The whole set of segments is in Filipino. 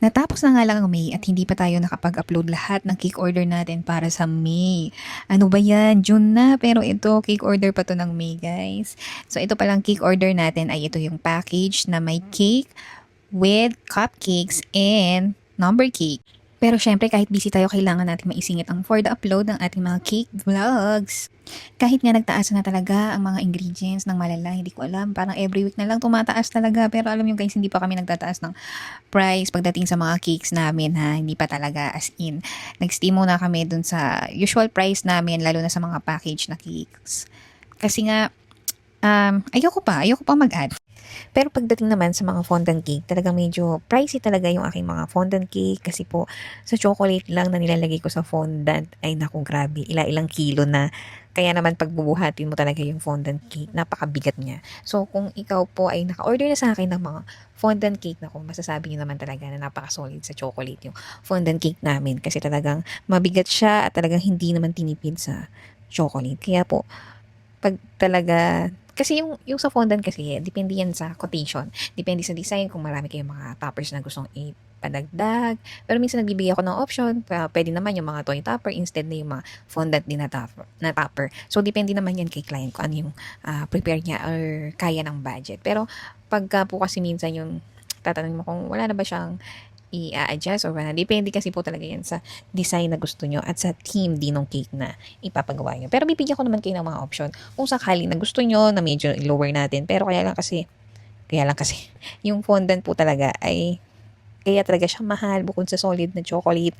Natapos na nga lang ang May at hindi pa tayo nakapag-upload lahat ng cake order natin para sa May. Ano ba yan? June na, pero ito, cake order pa to ng May, guys. So, ito palang cake order natin ay ito yung package na may cake with cupcakes and number cake. Pero syempre, kahit busy tayo, kailangan natin maisingit ang for the upload ng ating mga cake vlogs. Kahit nga nagtaas na talaga ang mga ingredients ng malala, hindi ko alam. Parang every week na lang tumataas talaga. Pero alam nyo guys, hindi pa kami nagtataas ng price pagdating sa mga cakes namin ha. Hindi pa talaga as in. Nag-stay muna kami dun sa usual price namin, lalo na sa mga package na cakes. Kasi nga, ayoko pa mag-add. Pero pagdating naman sa mga fondant cake, talagang medyo pricey talaga yung aking mga fondant cake kasi po sa chocolate lang na nilalagay ko sa fondant ay naku grabe, ilang kilo na. Kaya naman pagbubuhatin mo talaga yung fondant cake, napakabigat niya. So kung ikaw po ay naka-order na sa akin ng mga fondant cake, naku masasabi niyo naman talaga na napaka-solid sa chocolate yung fondant cake namin kasi talagang mabigat siya at talagang hindi naman tinipid sa chocolate. Kaya po, pag talaga kasi yung sa fondant kasi, depende yan sa quotation. Depende sa design kung marami kayong mga toppers na gustong ipadagdag. Pero minsan nagbibigay ako ng option. Pwede naman yung mga toy topper instead na yung mga fondant din na topper. So, depende naman yan kay client kung ano yung prepare niya or kaya ng budget. Pero pagka po kasi minsan yung tatanungin mo kung wala na ba siyang i-adjust or wala. Depende kasi po talaga yan sa design na gusto nyo at sa theme din ng cake na ipapagawa nyo. Pero bibigyan ko naman kayo ng mga option kung sakali na gusto nyo na medyo lower natin. Pero kaya lang kasi, yung fondant po talaga ay, kaya talaga siya mahal bukod sa solid na chocolate,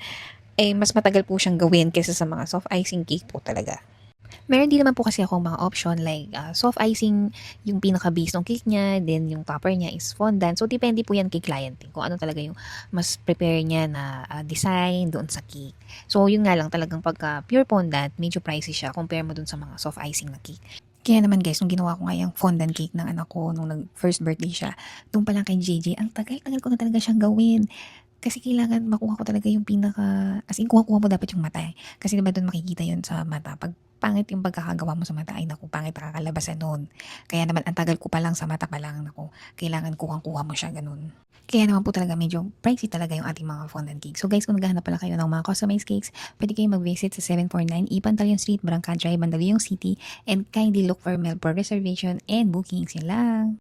ay mas matagal po siyang gawin kaysa sa mga soft icing cake po talaga. Meron din naman po kasi akong mga option like soft icing, yung pinaka-base ng cake niya, then yung topper niya is fondant. So, depende po yan kay client kung ano talaga yung mas prepare niya na design doon sa cake. So, yun nga lang talagang pagka pure fondant, medyo pricey siya compare mo doon sa mga soft icing na cake. Kaya naman guys, nung ginawa ko nga yung fondant cake ng anak ko nung first birthday siya, doon pa lang kay JJ, ang tagal-tagal ko na talaga siyang gawin. Kasi kailangan makuha ko talaga yung as in, kuha-kuha mo dapat yung mata eh. Kasi diba doon makikita yun sa mata. Pag pangit yung pagkakagawa mo sa mata, ay naku, pangit nakakalabasan nun. Kaya naman, ang tagal ko pa lang sa mata pa lang, naku, kailangan kuha-kuha mo siya ganun. Kaya naman po talaga medyo pricey talaga yung ating mga fondant cake. So guys, kung naghahanap pala kayo ng mga customized cakes, pwede kayong mag-visit sa 749 Ipantalyon Street, Barangka Drive, Mandaluyong City, and kindly look for Melpor reservation and bookings. Yun lang.